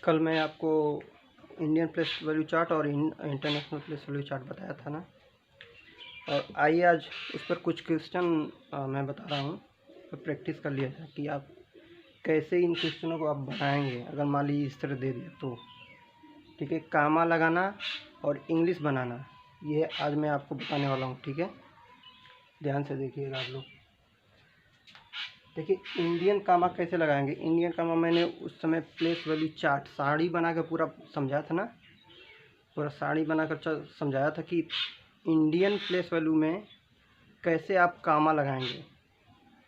कल मैं आपको इंडियन प्लेस वैल्यू चार्ट और इंटरनेशनल प्लेस वैल्यू चार्ट बताया था ना। और आइए आज उस पर कुछ क्वेश्चन मैं बता रहा हूँ, तो प्रैक्टिस कर लिया जाए कि आप कैसे इन क्वेश्चनों को आप बनाएंगे। अगर मान लीजिए इस तरह दे दिया तो ठीक है, कामा लगाना और इंग्लिश बनाना, ये आज मैं आपको बताने वाला हूँ। ठीक है, ध्यान से देखिएगा आप लोग। देखिए इंडियन कामा कैसे लगाएंगे। इंडियन कामा मैंने उस समय प्लेस वैल्यू चार्ट साड़ी बना कर पूरा समझाया था ना, पूरा साड़ी बनाकर समझाया था कि इंडियन प्लेस वैल्यू में कैसे आप कामा लगाएंगे।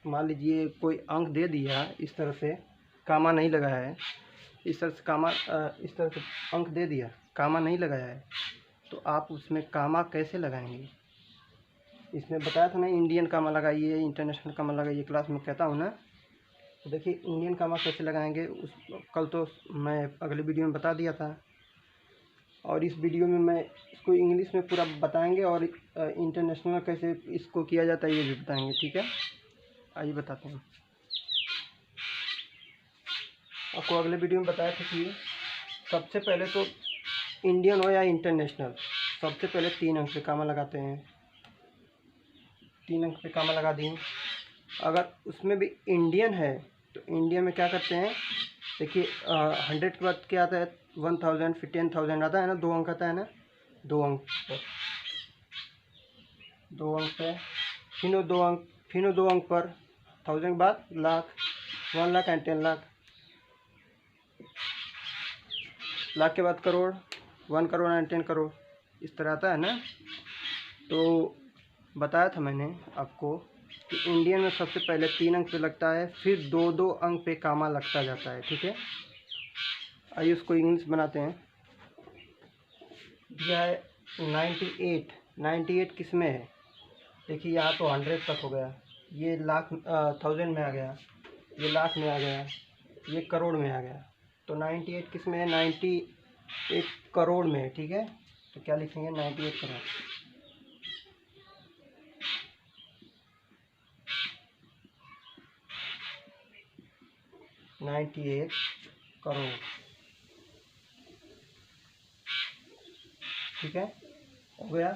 मान लीजिए कोई अंक दे दिया, इस तरह से कामा नहीं लगाया है, इस तरह से कामा इस तरह से अंक दे दिया, कामा नहीं लगाया है, तो आप उसमें कामा कैसे लगाएंगे। इसमें बताया था ना, इंडियन कामा लगाइए, इंटरनेशनल कामा लगाइए, क्लास में कहता हूँ ना। तो देखिए इंडियन कामा कैसे लगाएंगे, उस कल तो मैं अगले वीडियो में बता दिया था, और इस वीडियो में मैं इसको इंग्लिश में पूरा बताएंगे और इंटरनेशनल कैसे इसको किया जाता है ये भी बताएंगे। ठीक है, आइए बताते हैं। आपको अगले वीडियो में बताया था कि सबसे पहले तो इंडियन हो या इंटरनेशनल, सबसे पहले 3 अंक पे कामा लगाते हैं। 3 अंक पे कामा लगा दिए। अगर उसमें भी इंडियन है तो इंडियन में क्या करते हैं, देखिए 100 के बाद क्या आता है, 1000 फिर 10,000 आता है ना, 2 अंक आता है ना, 2 अंक पर, 2 अंक पे फिर 2 अंक, फिर 2 अंक पर 1000 के बाद लाख, 1 लाख एंड 10 लाख, लाख के बाद करोड़, 1 करोड़ एंड 10 करोड़, इस तरह आता है ना। तो बताया था मैंने आपको कि इंडियन में सबसे पहले 3 अंक पे लगता है, फिर 2-2 अंक पे कामा लगता जाता है। ठीक है, आइए उसको इंग्लिश बनाते हैं। दिया है 98, 98 किस में है, देखिए यहाँ तो 100 तक हो गया, ये लाख 1000 में आ गया, ये लाख में आ गया, ये करोड़ में आ गया। तो 98 किस में है, 98 करोड़ में है। ठीक है, तो क्या लिखेंगे, 98 करोड़। 98 करोड़। ठीक है, हो गया।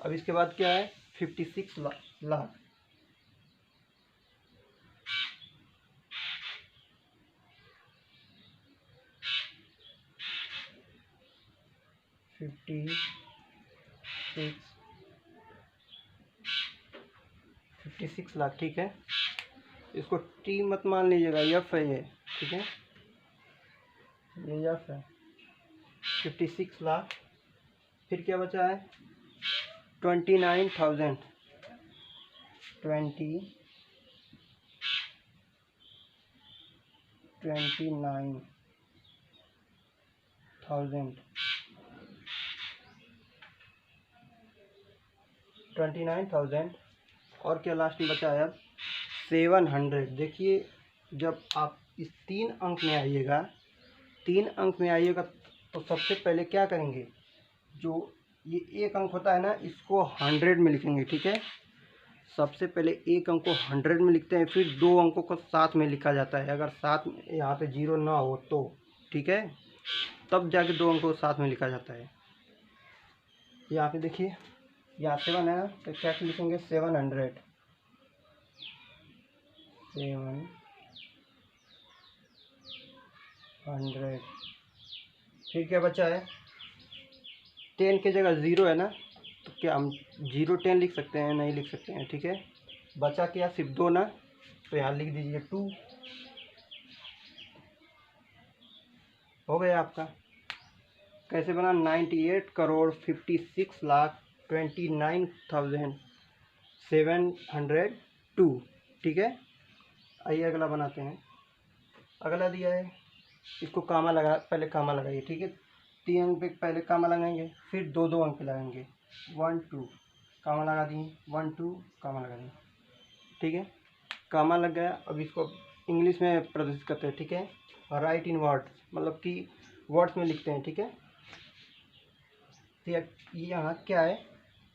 अब इसके बाद क्या है, 56 लाख। Fifty six lakh. ठीक है, इसको टी मत मान लीजिएगा, एफ है ये। ठीक है, ये एफ है। 56 लाख। फिर क्या बचा है, 29,000, 29,000, 29,000। और क्या लास्ट में बचा है, अब 700। देखिए जब आप इस 3 अंक में आइएगा, 3 अंक में आइएगा तो सबसे पहले क्या करेंगे, जो ये 1 अंक होता है ना, इसको 100 में लिखेंगे। ठीक है, सबसे पहले 1 अंक को 100 में लिखते हैं, फिर 2 अंकों को साथ में लिखा जाता है। अगर साथ में यहाँ पे 0 ना हो तो ठीक है, तब जाके 2 अंकों को साथ में लिखा जाता है। यहाँ पे देखिए, यहाँ 7 है ना, तो क्या लिखेंगे, 700, 700। फिर क्या बचा है, 10 की जगह 0 है ना, तो क्या हम 0-10 लिख सकते हैं, नहीं लिख सकते हैं। ठीक है, बचा क्या, सिर्फ 2 ना, तो यहाँ लिख दीजिए 2। हो गया आपका। कैसे बना, 98 करोड़ 56 लाख 29,702। ठीक है, आइए अगला बनाते हैं। अगला दिया है, इसको कामा लगा, पहले कामा लगाइए। ठीक है, 3 अंक पे पहले कामा लगाएंगे, फिर 2-2 अंक लगाएंगे, 1 2 कामा लगा दिए, 1 2 कामा लगा दिए। ठीक है, कामा लग गया। अब इसको इंग्लिश में प्रदर्शित करते हैं। ठीक है, राइट इन वर्ड्स, मतलब कि वर्ड्स में लिखते हैं। ठीक है, यहाँ क्या है,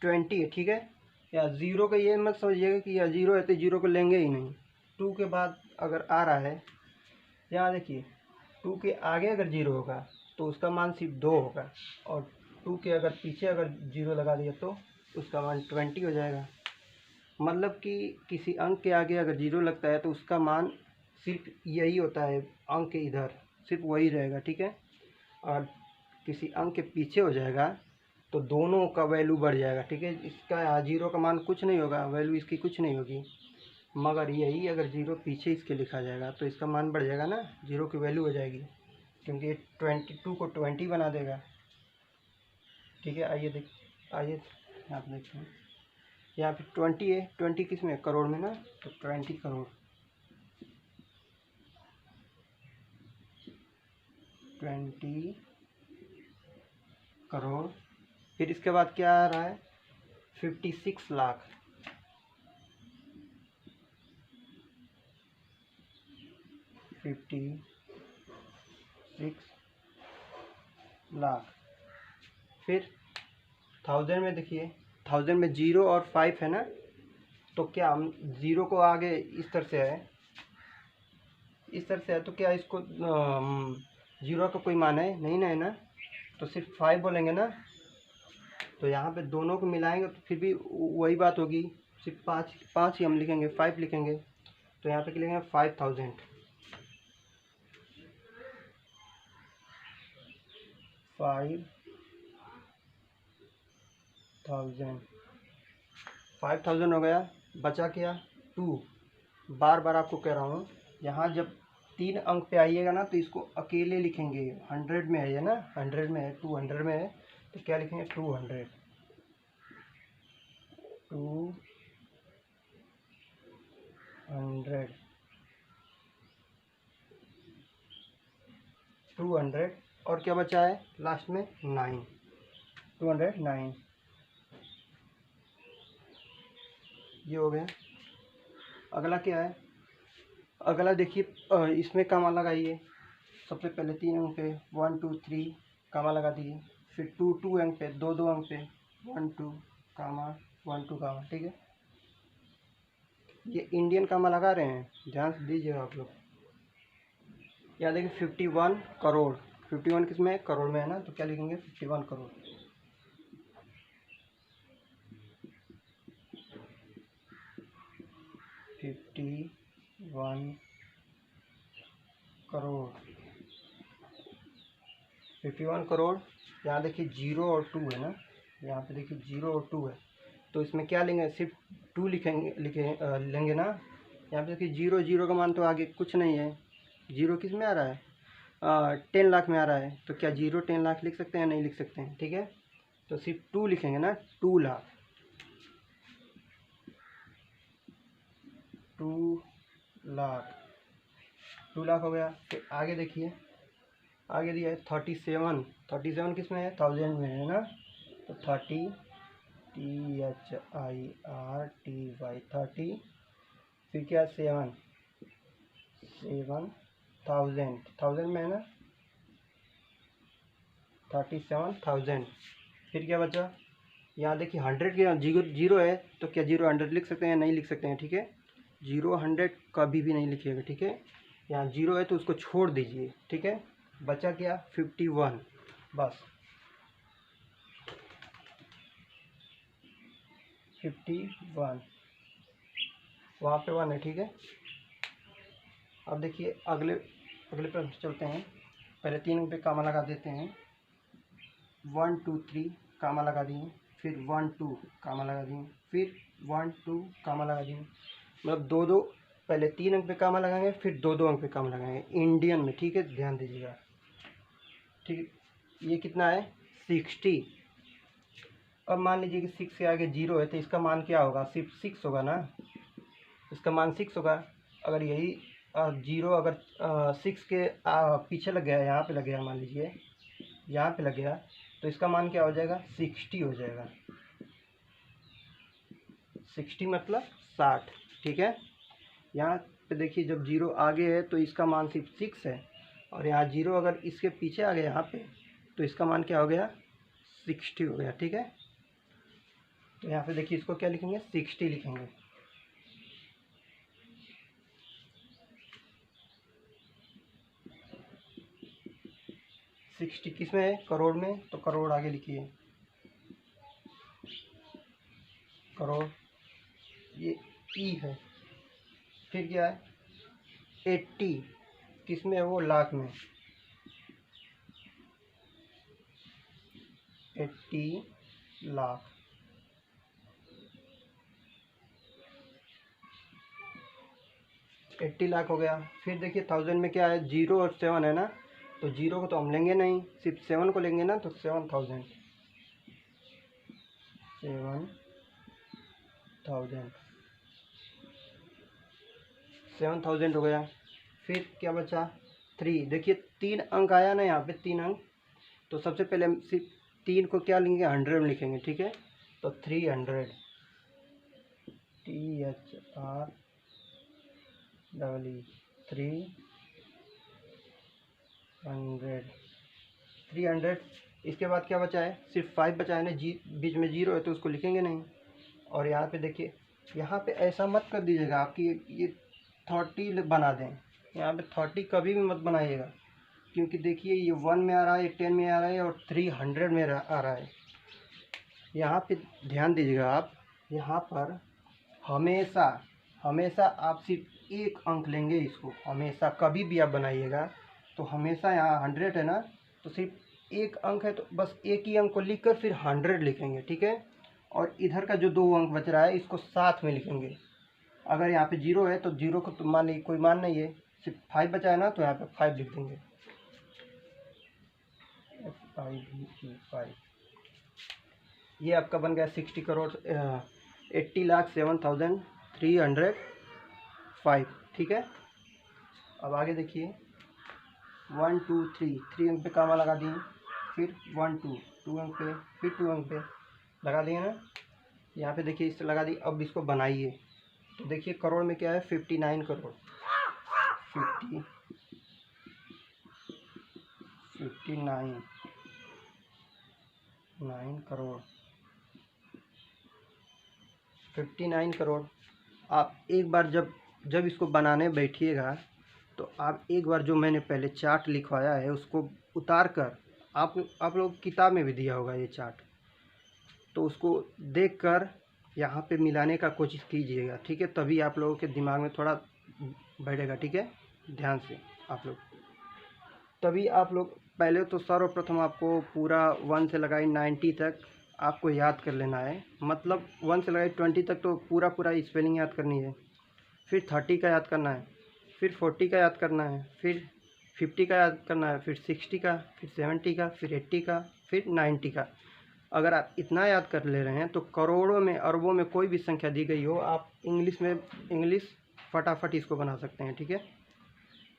20 है। ठीक है, या 0 का ये मत समझिएगा कि यह 0 है तो 0 को लेंगे ही नहीं। 2 के बाद अगर आ रहा है, यहाँ देखिए 2 के आगे अगर 0 होगा तो उसका मान सिर्फ 2 होगा, और 2 के अगर पीछे अगर 0 लगा दिया तो उसका मान 20 हो जाएगा। मतलब कि किसी अंक के आगे अगर 0 लगता है तो उसका मान सिर्फ यही होता है, अंक के इधर सिर्फ वही रहेगा, ठीक है। और किसी अंक के पीछे हो जाएगा तो दोनों का वैल्यू बढ़ जाएगा, ठीक है। इसका 0 का मान कुछ नहीं होगा, वैल्यू इसकी कुछ नहीं होगी, मगर यही अगर 0 पीछे इसके लिखा जाएगा तो इसका मान बढ़ जाएगा ना, 0 की वैल्यू हो जाएगी, क्योंकि ये 22 को 20 बना देगा, ठीक है। आइए यहाँ पर देखते हैं, यहाँ पे 20 है, 20 किस में, करोड़ में ना, तो 20 करोड़, 20 करोड़। फिर इसके बाद क्या आ रहा है, 56 लाख, 56 लाख। फिर 1000 में देखिए, 1000 में 0 और 5 है ना, तो क्या हम 0 को आगे इस तरह से है, इस तरह से है, तो क्या इसको 0 का कोई मान है नहीं, ना है ना, तो सिर्फ 5 बोलेंगे ना। तो यहाँ पे दोनों को मिलाएंगे तो फिर भी वही बात होगी, सिर्फ 5 ही हम लिखेंगे, 5 लिखेंगे। तो यहाँ पे क्या लिखेंगे, 5000, 5000 हो गया। बचा क्या, 2। बार बार आपको कह रहा हूँ, यहाँ जब 3 अंक पे आइएगा ना तो इसको अकेले लिखेंगे। 100 में है ये ना, 100 में है, 200 में है, तो क्या लिखेंगे, 200, 200 और क्या बचा है लास्ट में, 9, 209, ये हो गया। अगला क्या है, अगला देखिए, इसमें कामा लगाइए। सबसे पहले 3 अंक पे 1 2 3 कामा लगा दिए, फिर 2 अंक पे, 2 अंक पे 1 2 कामा 1 2 कामा, ठीक है। ये इंडियन कामा लगा रहे हैं, ध्यान से दीजिएगा आप लोग। यहाँ देखिए 51 करोड़, 51 किस में है, करोड़ में है ना, तो क्या लिखेंगे, 51 करोड़। करोड़, 51 करोड़। यहाँ देखिए 0 और 2 है ना, यहाँ पे देखिए 0 और 2 है, तो इसमें क्या लेंगे, सिर्फ 2 लेंगे ना। यहाँ पे देखिए 0 का मान तो आगे कुछ नहीं है, 0 किस में आ रहा है, 10 लाख में आ रहा है, तो क्या 0 10 लाख लिख सकते हैं, नहीं लिख सकते हैं, ठीक है। तो सिर्फ 2 लिखेंगे ना, 2 लाख, 2 लाख, 2 लाख हो गया। फिर आगे देखिए, आगे दिया है 37, 37 किस में है, 1000 में है ना, तो 30 THIRTY 30, फिर क्या, 7 1000 में है ना, 37,000। फिर क्या बचा, यहाँ देखिए 100 के 0 है, तो क्या 0 100 लिख सकते हैं, नहीं लिख सकते हैं, ठीक है। 0 100 कभी भी नहीं लिखिएगा, ठीक है। यहाँ 0 है तो उसको छोड़ दीजिए, ठीक है। बचा क्या, 51, बस 51, वहाँ पे 1 है, ठीक है। अब देखिए अगले प्रश्न चलते हैं। पहले 3 पे कामा लगा देते हैं, 1 2 3 कामा लगा दिए, फिर 1 2 कामा लगा दिए, फिर 1 2 कामा लगा दिए। मतलब 2 पहले 3 अंक पे कामा लगाएंगे, फिर 2 अंक पे कामा लगाएंगे, इंडियन में, ठीक है, ध्यान दीजिएगा, ठीक। ये कितना है, 60। अब मान लीजिए कि 6 के आगे 0 है, तो इसका मान क्या होगा, सिर्फ 6 होगा ना, इसका मान 6 होगा। अगर यही 0 अगर 6 के पीछे लग गया, यहाँ पे लग गया, मान लीजिए यहाँ पे लग गया, तो इसका मान क्या हो जाएगा, 60 हो जाएगा, 60 मतलब 60, ठीक है। यहाँ पे देखिए जब 0 आगे है तो इसका मान सिर्फ 6 है, और यहाँ 0 अगर इसके पीछे आ गया यहाँ पे, तो इसका मान क्या हो गया, 60 हो गया, ठीक है। तो यहाँ पे देखिए इसको क्या लिखेंगे, 60 लिखेंगे। 60 किस में है? करोड़ में, तो करोड़ आगे लिखिए, करोड़, ये ई है। फिर क्या है? 80 किस में है? वो लाख में, 80 लाख। एट्टी लाख हो गया। फिर देखिए 1000 में क्या है? 0 और 7 है ना, तो 0 को तो हम लेंगे नहीं, सिर्फ 7 को लेंगे ना, तो 7000, 7000 हो गया। फिर क्या बचा? 3। देखिए 3 अंक आया ना यहाँ पे, 3 अंक, तो सबसे पहले हम सिर्फ 3 को क्या लेंगे? 100 में लिखेंगे, ठीक है। तो 300, THR 300। इसके बाद क्या बचा है? सिर्फ 5 बचा है ना, बीच में 0 है तो उसको लिखेंगे नहीं। और यहाँ पे देखिए, यहाँ पे ऐसा मत कर दीजिएगा आपकी ये 30 बना दें, यहाँ पे 30 कभी भी मत बनाइएगा, क्योंकि देखिए ये 1 में आ रहा है, ये 10 में आ रहा है और 300 में आ रहा है। यहाँ पे ध्यान दीजिएगा आप, यहाँ पर हमेशा हमेशा आप सिर्फ एक अंक लेंगे इसको, हमेशा कभी भी आप बनाइएगा तो हमेशा यहाँ 100 है ना, तो सिर्फ एक अंक है तो बस एक ही अंक को लिख कर फिर 100 लिखेंगे, ठीक है। और इधर का जो 2 अंक बच रहा है इसको साथ में लिखेंगे। अगर यहाँ पे 0 है तो 0 को तो मान लीजिए कोई मान नहीं है, सिर्फ 5 बचा है ना, तो यहाँ पे 5 लिख देंगे, 5। ये आपका बन गया 60 करोड़ 80,07,305, ठीक है। अब आगे देखिए 1 2 3, 3 अंक पे कामा लगा दिए, फिर 1 2, 2 अंक पे, फिर 2 अंक पे लगा दिए ना, यहाँ पे देखिए इससे लगा दी। अब इसको बनाइए, तो देखिए करोड़ में क्या है? 59 करोड़, 59 करोड़, 59 करोड़। आप एक बार जब इसको बनाने बैठिएगा तो आप एक बार जो मैंने पहले चार्ट लिखवाया है उसको उतार कर, आप लोग किताब में भी दिया होगा ये चार्ट, तो उसको देखकर यहाँ पे मिलाने का कोशिश कीजिएगा, ठीक है। तभी आप लोगों के दिमाग में थोड़ा बैठेगा, ठीक है। ध्यान से आप लोग, तभी आप लोग पहले तो सर्वप्रथम आपको पूरा 1 से लगाई 90 तक आपको याद कर लेना है, मतलब 1 से लगाई 20 तक तो पूरा स्पेलिंग याद करनी है। फिर 30 का याद करना है, फिर 40 का याद करना है, फिर 50 का याद करना है, फिर 60 का, फिर 70 का, फिर 80 का, फिर 90 का। अगर आप इतना याद कर ले रहे हैं तो करोड़ों में, अरबों में कोई भी संख्या दी गई हो, आप इंग्लिश फटाफट इसको बना सकते हैं, ठीक है।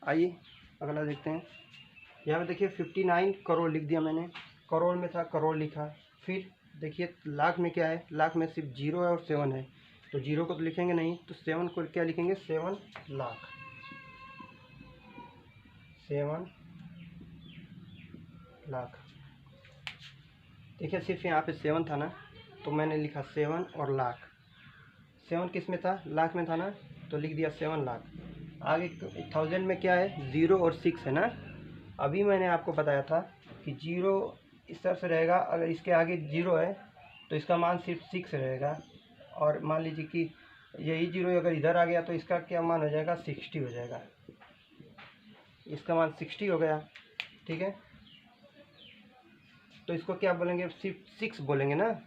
आइए अगला देखते हैं। यहाँ पे देखिए 59 करोड़ लिख दिया मैंने, करोड़ में था करोड़ लिखा। फिर देखिए लाख में क्या है? लाख में सिर्फ 0 है और 7 है, तो 0 को तो लिखेंगे नहीं, तो 7 को क्या लिखेंगे? 7 लाख, 7 लाख। देखिए सिर्फ यहाँ पे 7 था ना, तो मैंने लिखा 7 और लाख। 7 किस में था? लाख में था ना, तो लिख दिया 7 लाख। आगे 1000 में क्या है? 0 और 6 है ना। अभी मैंने आपको बताया था कि 0 इस तरह से रहेगा, अगर इसके आगे 0 है तो इसका मान सिर्फ 6 रहेगा, और मान लीजिए कि यही 0 अगर इधर आ गया तो इसका क्या मान हो जाएगा? 60 हो जाएगा, इसका मान 60 हो गया, ठीक है। तो इसको क्या बोलेंगे? सिर्फ 6 बोलेंगे ना।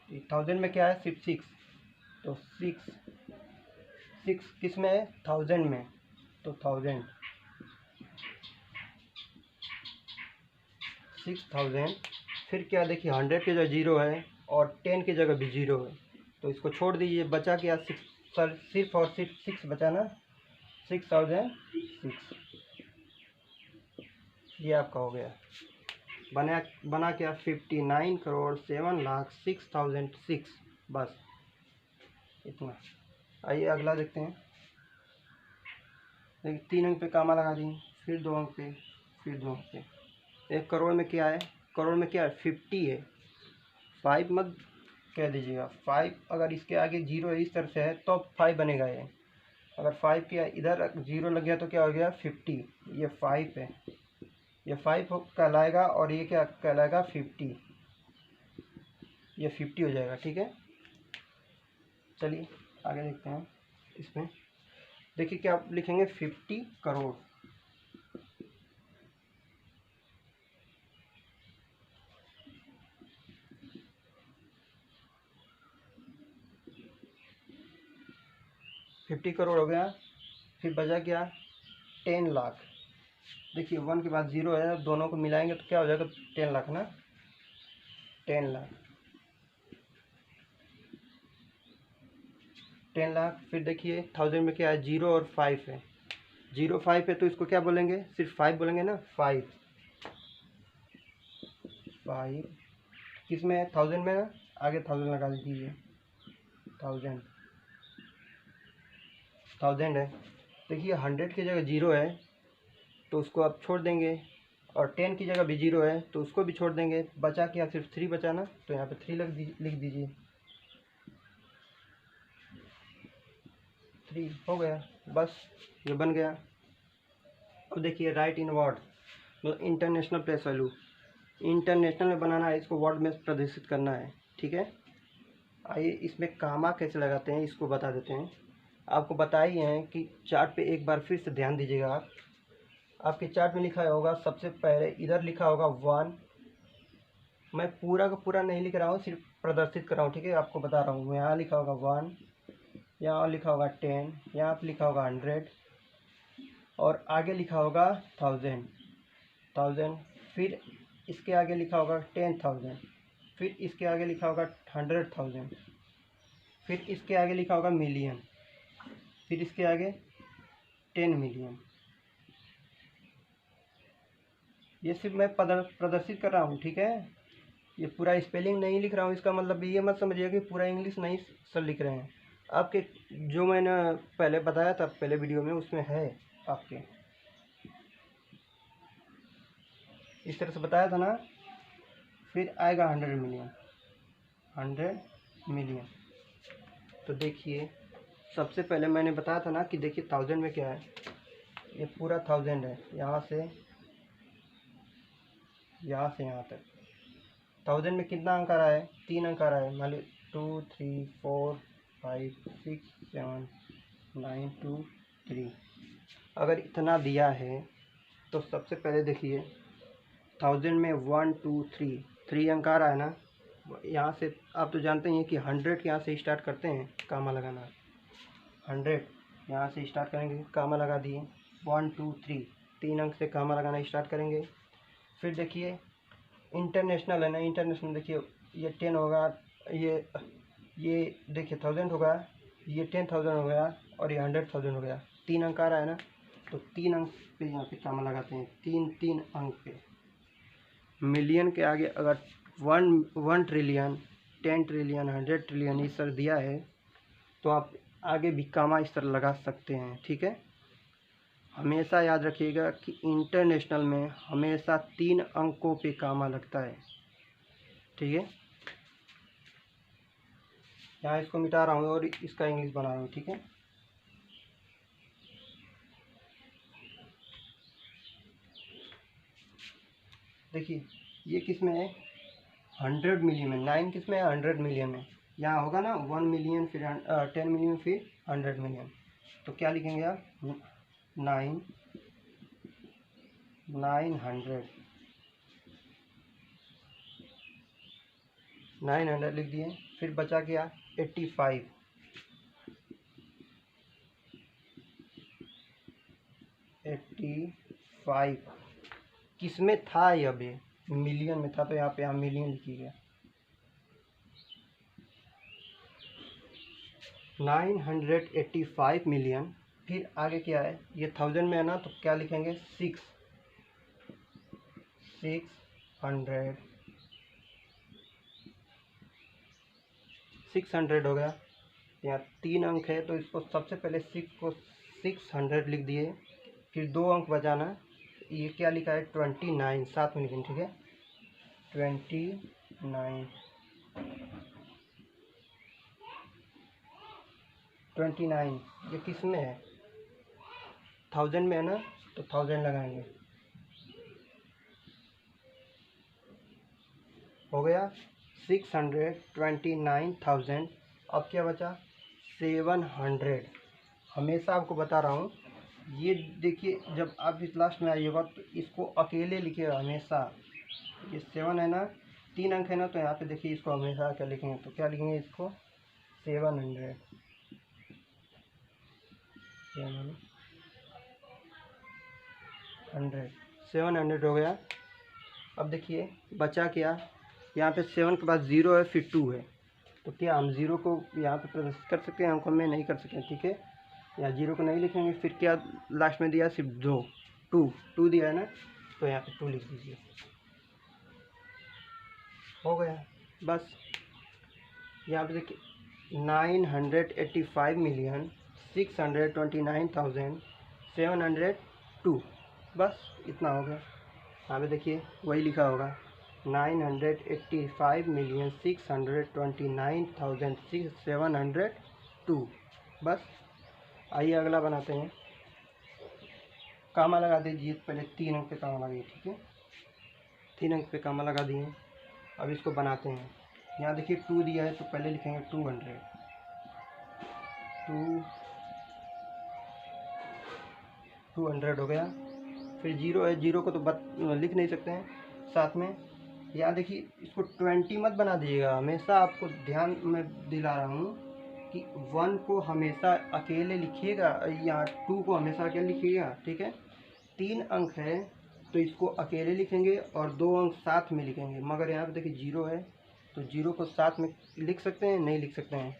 1000 में क्या है? सिर्फ 6, तो 6 किस में है? 1000 में, तो 1000, 6000। फिर क्या? देखिए 100 की जगह 0 है और 10 की जगह भी 0 है, तो इसको छोड़ दीजिए, बचा क्या? 6, सिर्फ और सिर्फ 6 बचा ना, 6006। ये आपका हो गया, बना क्या? 59 करोड़ 7 लाख 6006, बस इतना। आइए अगला देखते हैं। देखिए 3 अंक पे कामा लगा दिए, फिर 2 अंक पे, फिर 2 अंक पे। 1 करोड़ में क्या है? करोड़ में क्या है? 50 है, 5 मत कह दीजिएगा। 5 अगर इसके आगे 0 इस तरह से है तो 5 बनेगा ये। अगर 5 के इधर 0 लग गया तो क्या हो गया? 50। ये 5 है, ये 5 कहलाएगा और ये क्या कहलाएगा 50, ये 50 हो जाएगा। ठीक है, चलिए आगे देखते हैं। इसमें देखिए क्या आप लिखेंगे 50 करोड़। फिफ्टी करोड़ हो गया, फिर बचा क्या 10 लाख। देखिए 1 के बाद 0 है, दोनों को मिलाएंगे तो क्या हो जाएगा 10 लाख ना, 10 लाख, 10 लाख। फिर देखिए 1000 में क्या है 0 और 5 है, 0 5 है तो इसको क्या बोलेंगे, सिर्फ 5 बोलेंगे ना, 5 5 किस में है 1000 में ना, आगे 1000 लगा दीजिए, 1000 1000 है। देखिए 100 की जगह 0 है तो उसको आप छोड़ देंगे, और 10 की जगह भी 0 है तो उसको भी छोड़ देंगे, बचा क्या सिर्फ 3 बचा ना, तो यहाँ पे 3 लिख दीजिए, 3 हो गया, बस ये बन गया। अब देखिए राइट इन वर्ड, मतलब इंटरनेशनल प्लेस वैल्यू, इंटरनेशनल में बनाना है, इसको वर्ड में प्रदर्शित करना है। ठीक है, आइए इसमें कामा कैसे लगाते हैं इसको बता देते हैं। आपको बताइए हैं कि चार्ट पे एक बार फिर से ध्यान दीजिएगा आप, आपके चार्ट में लिखा होगा सबसे पहले इधर लिखा होगा 1, मैं पूरा का पूरा नहीं लिख रहा हूँ, सिर्फ प्रदर्शित कर रहा हूँ। ठीक है, आपको बता रहा हूँ, यहाँ लिखा होगा 1, यहाँ लिखा होगा 10, यहाँ पे लिखा होगा 100, और आगे लिखा होगा 1000, फिर इसके आगे लिखा होगा 10,000, फिर इसके आगे लिखा होगा 100,000, फिर इसके आगे लिखा होगा मिलियन, फिर इसके आगे 10 मिलियन। ये सिर्फ मैं प्रदर्शित कर रहा हूँ। ठीक है, ये पूरा स्पेलिंग नहीं लिख रहा हूँ, इसका मतलब ये मत समझिए कि पूरा इंग्लिश नहीं सर लिख रहे हैं। आपके जो मैंने पहले बताया था पहले वीडियो में उसमें है, आपके इस तरह से बताया था ना। फिर आएगा 100 मिलियन, 100 मिलियन। तो देखिए सबसे पहले मैंने बताया था ना कि देखिए 1000 में क्या है, ये पूरा 1000 है, यहाँ से यहाँ तक। 1000 में कितना अंक आ रहा है, 3 अंक आ रहा है, मान ली 2 3 4 5 6 7 9 2 3। अगर इतना दिया है तो सबसे पहले देखिए 1000 में 1 2 3 अंक आ रहा है ना, यहाँ से आप तो जानते हैं कि 100 यहाँ से स्टार्ट करते हैं कामा लगाना, 100 यहाँ से स्टार्ट करेंगे, कामा लगा दिए, 1 2 3 3 अंक से कामा लगाना स्टार्ट करेंगे। फिर देखिए इंटरनेशनल है ना, इंटरनेशनल देखिए ये 10 होगा, ये देखिए 1000 होगा, ये 10,000 हो गया, और ये 100,000 हो गया, 3 अंक आ रहा है ना, तो 3 अंक पे यहाँ पे कामा लगाते हैं, 3 अंक पे। मिलियन के आगे अगर 1 ट्रिलियन 10 ट्रिलियन 100 ट्रिलियन इस तरह दिया है तो आप आगे भी कामा इस तरह लगा सकते हैं। ठीक है, हमेशा याद रखिएगा कि इंटरनेशनल में हमेशा 3 अंकों पे कामा लगता है। ठीक है, यहाँ इसको मिटा रहा हूँ और इसका इंग्लिश बना रहा हूँ। ठीक है, देखिए ये किस में है 100 मिलियन में, 9 किस में है 100 मिलियन में, यहाँ होगा ना 1 मिलियन फिर 10 मिलियन फिर 100 मिलियन, तो क्या लिखेंगे आप 900 लिख दिए। फिर बचा क्या 85, 85 किस में था, ये अभी मिलियन में था तो यहाँ पे मिलियन लिखिएगा, 985 मिलियन। फिर आगे क्या है, ये 1000 में है ना, तो क्या लिखेंगे 600 हो गया, यहाँ 3 अंक है तो इसको सबसे पहले 600 लिख दिए, फिर 2 अंक बचाना, ये क्या लिखा है 29 साथ में लिखेंगे। ठीक है, 29 ये किस में है 1000 में है ना, तो 1000 लगाएंगे, हो गया 629,000। अब क्या बचा 700। हमेशा आपको बता रहा हूँ, ये देखिए जब आप इस लास्ट में आइएगा तो इसको अकेले लिखिएगा हमेशा। ये 7 है ना, 3 अंक है ना, तो यहाँ पे देखिए इसको हमेशा क्या लिखेंगे, तो क्या लिखेंगे इसको 700। 700 हो गया। अब देखिए बचा क्या, यहाँ पे 7 के बाद 0 है, फिर 2 है, तो क्या हम 0 को यहाँ पे प्रदर्शित कर सकते हैं, अंकों में नहीं कर सकते, ठीक है। यहाँ 0 को नहीं लिखेंगे। फिर क्या लास्ट में दिया, सिर्फ 2, 2 दिया है ना, तो यहाँ पे 2 लिख दीजिए। हो गया बस। यहाँ पे देखिए 985,629,702, बस इतना हो गया। यहाँ पे देखिए वही लिखा होगा 985,629,702। बस आइए अगला बनाते हैं। कामा लगा दीजिए, पहले 3 अंक पे कामा लगाइए, ठीक है। 3 अंक पे कामा लगा दिए। अब इसको बनाते हैं। यहाँ देखिए 2 दिया है, तो पहले लिखेंगे 200। 200 हो गया। फिर 0 है, 0 को तो लिख नहीं सकते हैं साथ में। यहाँ देखिए इसको 20 मत बना दीजिएगा, हमेशा आपको ध्यान में दिला रहा हूँ कि 1 को हमेशा अकेले लिखिएगा, यहाँ 2 को हमेशा अकेले लिखिएगा, ठीक है। 3 अंक है तो इसको अकेले लिखेंगे और 2 अंक साथ में लिखेंगे। मगर यहाँ पे देखिए 0 है, तो 0 को साथ में लिख सकते हैं, नहीं लिख सकते हैं।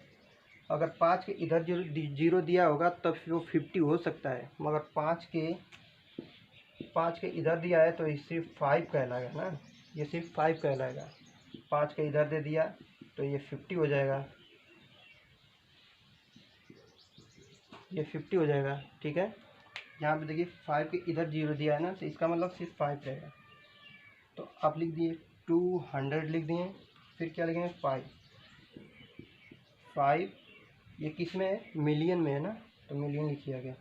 अगर 5 के इधर 0 दिया होगा तब फिर वो 50 हो सकता है, मगर 5 के इधर दिया है तो ये सिर्फ 5 कहलाएगा ना, ये सिर्फ 5 कहलाएगा। 5 के इधर दे दिया तो ये 50 हो जाएगा, ये 50 हो जाएगा, ठीक है। यहाँ पे देखिए 5 के इधर 0 दिया है ना, तो इसका मतलब सिर्फ 5 रहेगा। तो आप लिख दिए 200 लिख दिए। फिर क्या लिखेंगे 5 ये किस में है, मिलियन में है ना, तो मिलियन लिखिए आगे,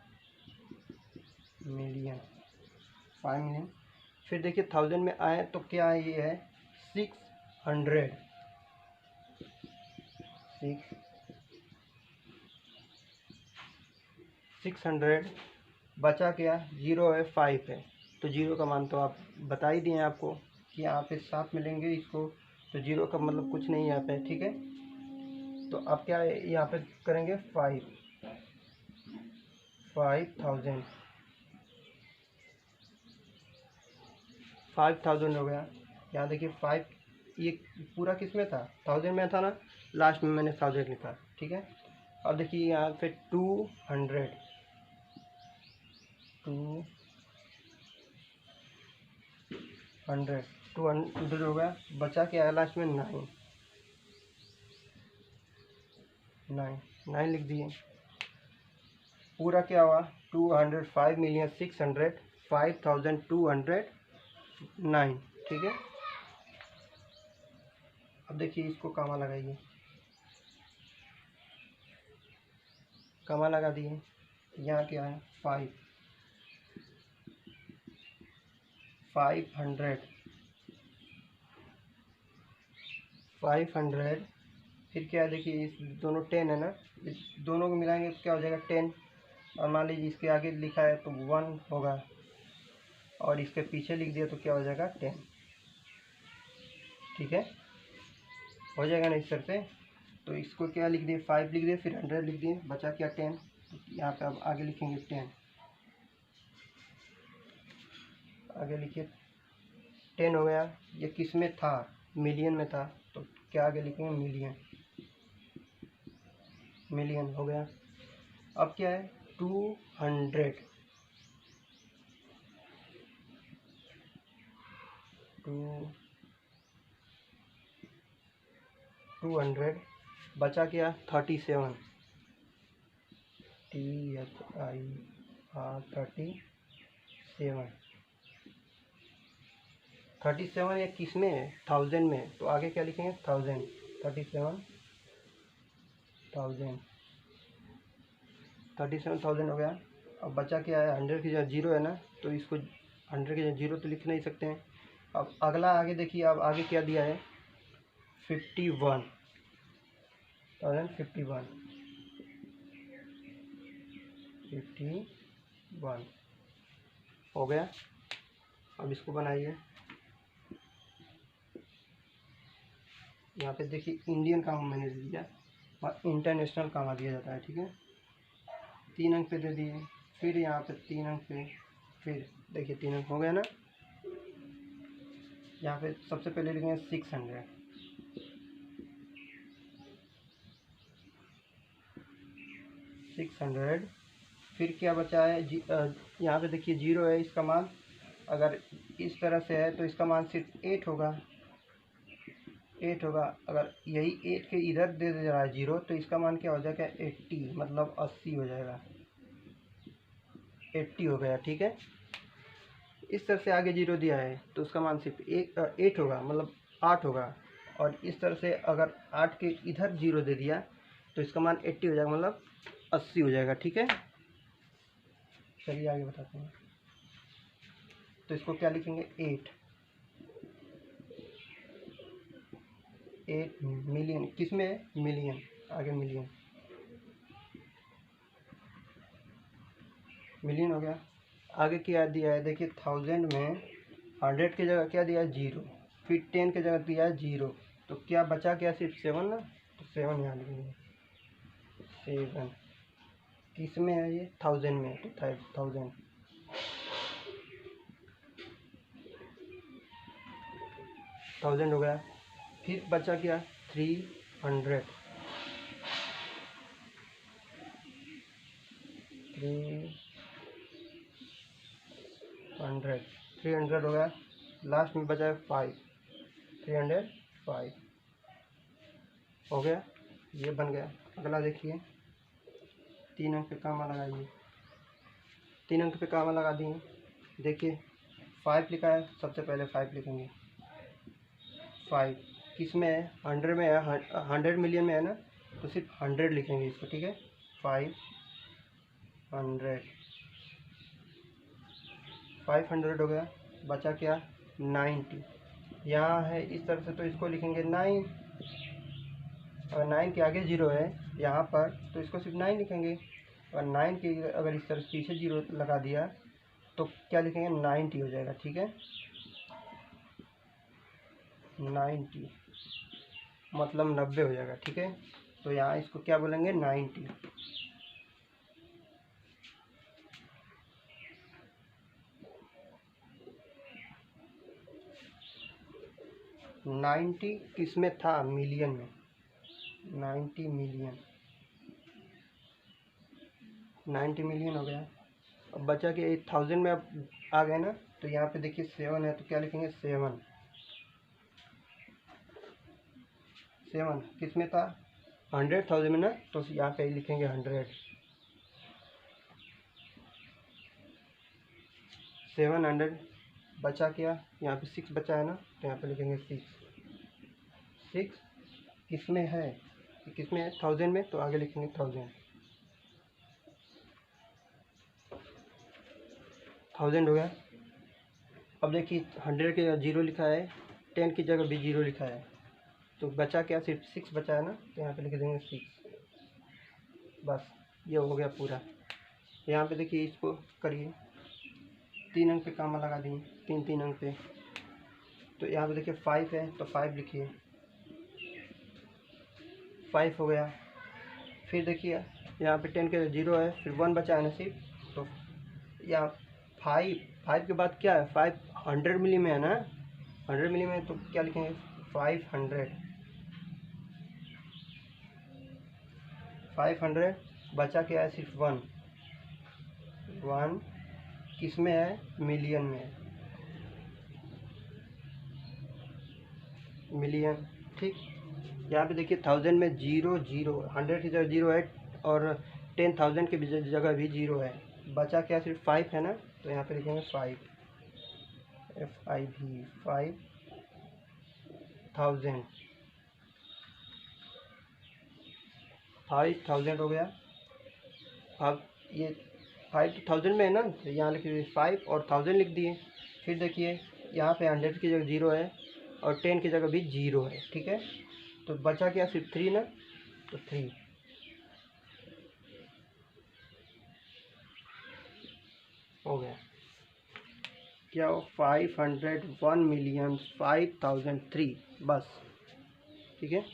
मिलियन 5 मिलियन। फिर देखिए 1000 में आए तो क्या है, ये है 600। 600 बचा क्या, 0 है, 5 है, तो 0 का मान तो आप बता ही दिए आपको कि यहाँ पे साथ मिलेंगे इसको, तो 0 का मतलब कुछ नहीं यहाँ पे, ठीक है। तो अब क्या है, यहाँ पे करेंगे 5000। 5000 हो गया। यहाँ देखिए 5 ये पूरा किस में था, 1000 में था ना, लास्ट में मैंने 1000 लिखा, ठीक है। अब देखिए यहाँ पे 200 हो गया। बचा क्या है लास्ट में, 9 लिख दिए। पूरा क्या हुआ 205,605,209, ठीक है। अब देखिए इसको कामा लगाइए, कामा लगा दिए। यहाँ क्या है 500। फिर क्या है देखिए इस दोनों 10 है ना, इस दोनों को मिलाएंगे तो क्या हो जाएगा 10। और मान लीजिए इसके आगे लिखा है तो 1 होगा, और इसके पीछे लिख दिया तो क्या हो जाएगा 10, ठीक है। हो जाएगा ना इस तरह से। तो इसको क्या लिख दिए 5 लिख दिए, फिर 100 लिख दिए, बचा क्या 10। तो यहाँ पे अब आगे लिखेंगे 10, आगे लिखिए 10 हो गया। ये किस में था, मिलियन में था, तो क्या आगे लिखेंगे मिलियन, मिलियन हो गया। अब क्या है 200 बचा क्या 37, THIR 37 ये किस में है, 1000 में, तो आगे क्या लिखेंगे 1000, 37,000 हो गया। अब बचा क्या है 100 की जगह 0 है ना, तो इसको 100 की जगह 0 तो लिख नहीं सकते हैं। अब अगला आगे देखिए, अब आगे क्या दिया है 51 51 हो गया। अब इसको बनाइए। यहाँ पे देखिए इंडियन का मैंने दे दिया और इंटरनेशनल का दिया जाता है, ठीक है। 3 अंक पे दे दिए, फिर यहाँ पे 3 अंक पे, फिर देखिए 3 अंक हो गया ना। यहाँ पे सबसे पहले लिखेंगे 600, फिर क्या बचा है यहाँ पे देखिए 0 है, इसका मान अगर इस तरह से है तो इसका मान सिर्फ 8 होगा, 8 होगा। अगर यही 8 के इधर दे रहा है 0 तो इसका मान क्या हो जाएगा 80, मतलब 80 हो जाएगा, 80 हो गया, ठीक है। इस तरह से आगे 0 दिया है तो उसका मान सिर्फ 8 होगा, मतलब 8 होगा। और इस तरह से अगर 8 के इधर 0 दे दिया तो इसका मान 80 हो जाएगा, मतलब 80 हो जाएगा, ठीक है। चलिए आगे बताते हैं। तो इसको क्या लिखेंगे 8 मिलियन, किस में है मिलियन, आगे मिलियन हो गया। आगे क्या दिया है देखिए 1000 में 100 की जगह क्या दिया है 0, फिर 10 की जगह दिया है 0, तो क्या बचा क्या सिर्फ 7 ना, तो 7 यहाँ लिखेंगे 7। किस में है ये 1000 में, तो 1000 हो गया। फिर बचा क्या 300 हो गया। लास्ट में बचा है 5, 305 हो गया, ये बन गया। अगला देखिए 3 अंक पे कामा लगाइए, 3 अंक पे कामा लगा दिए। देखिए 5 लिखा है, सबसे पहले 5 लिखेंगे। 5 किस में है 100 में है, 100 मिलियन में है ना, तो सिर्फ 100 लिखेंगे इसको, ठीक है। 500 हो गया। बचा क्या 90, यहाँ है इस तरफ से तो इसको लिखेंगे 9, और 9 के आगे 0 है यहाँ पर तो इसको सिर्फ 9 लिखेंगे। और 9 के अगर इस तरफ पीछे 0 लगा दिया तो क्या लिखेंगे 90 हो जाएगा, ठीक है। 90 मतलब 90 हो जाएगा, ठीक है। तो यहाँ इसको क्या बोलेंगे 90। 90 किस में था मिलियन में, 90 मिलियन, 90 मिलियन हो गया। अब बचा के 1000 में अब आ गए ना, तो यहाँ पे देखिए 7 है तो क्या लिखेंगे 7 किस में था 100,000 में ना, तो यहाँ पे लिखेंगे 100। 700 बचा क्या, यहाँ पे 6 बचा है ना, तो यहाँ पे लिखेंगे 6 किस में है, किस में है 1000 में, तो आगे लिखेंगे 1000 हो गया। अब देखिए 100 के 0 लिखा है, 10 की जगह भी 0 लिखा है, तो बचा क्या सिर्फ 6 बचा है ना, तो यहाँ पे लिख देंगे 6। बस ये हो गया पूरा। यहाँ पे देखिए इसको करिए, 3 अंक पे कामा लगा दिए, 3 अंक पे। तो यहाँ पे देखिए 5 है तो 5 लिखिए, 5 हो गया। फिर देखिए यहाँ पे 10 के 0 है, फिर 1 बचा है ना सिर्फ, तो यहाँ 5 के बाद क्या है 5 100 मिली में है ना, 100 मिली में, तो क्या लिखेंगे 500 बचा क्या है सिर्फ 1 किस में है मिलियन में है, मिलियन, ठीक। यहाँ पे देखिए 1000 में 0 100 की जगह 0 है, और 10,000 की जगह भी 0 है। बचा क्या सिर्फ 5 है ना, तो यहाँ पे लिखेंगे 5 5,000 हो गया। अब ये 5,000 में है ना, तो यहाँ लिख दिए 5 और 1000 लिख दिए। फिर देखिए यहाँ पे 100 की जगह 0 है और 10 की जगह भी 0 है, ठीक है। तो बचा क्या, सिर्फ 3 ना, तो 3 हो गया। क्या हो, 501,005,003 बस। ठीक है,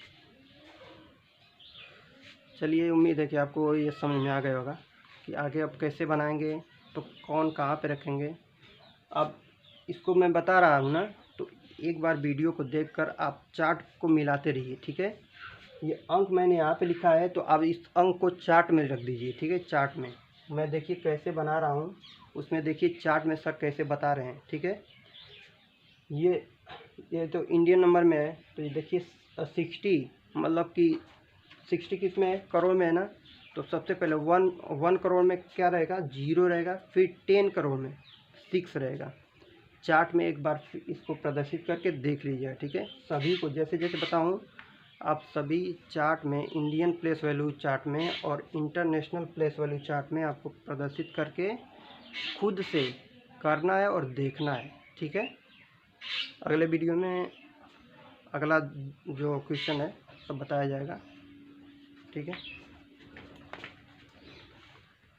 चलिए उम्मीद है कि आपको ये समझ में आ गया होगा कि आगे अब कैसे बनाएंगे, तो कौन कहाँ पे रखेंगे। अब इसको मैं बता रहा हूँ ना, तो एक बार वीडियो को देखकर आप चार्ट को मिलाते रहिए। ठीक है, ये अंक मैंने यहाँ पे लिखा है, तो अब इस अंक को चार्ट में रख दीजिए। ठीक है, चार्ट में मैं देखिए कैसे बना रहा हूँ, उसमें देखिए चार्ट में सर कैसे बता रहे हैं। ठीक है, ये तो इंडियन नंबर में है, तो ये देखिए 60, मतलब कि 60 किस में है, करोड़ में है ना। तो सबसे पहले 1 करोड़ में क्या रहेगा, 0 रहेगा, फिर 10 करोड़ में 6 रहेगा। चार्ट में एक बार इसको प्रदर्शित करके देख लीजिएगा। ठीक है, सभी को जैसे जैसे बताऊँ, आप सभी चार्ट में, इंडियन प्लेस वैल्यू चार्ट में और इंटरनेशनल प्लेस वैल्यू चार्ट में आपको प्रदर्शित करके खुद से करना है और देखना है। ठीक है, अगले वीडियो में अगला जो क्वेश्चन है सब बताया जाएगा। ठीक है।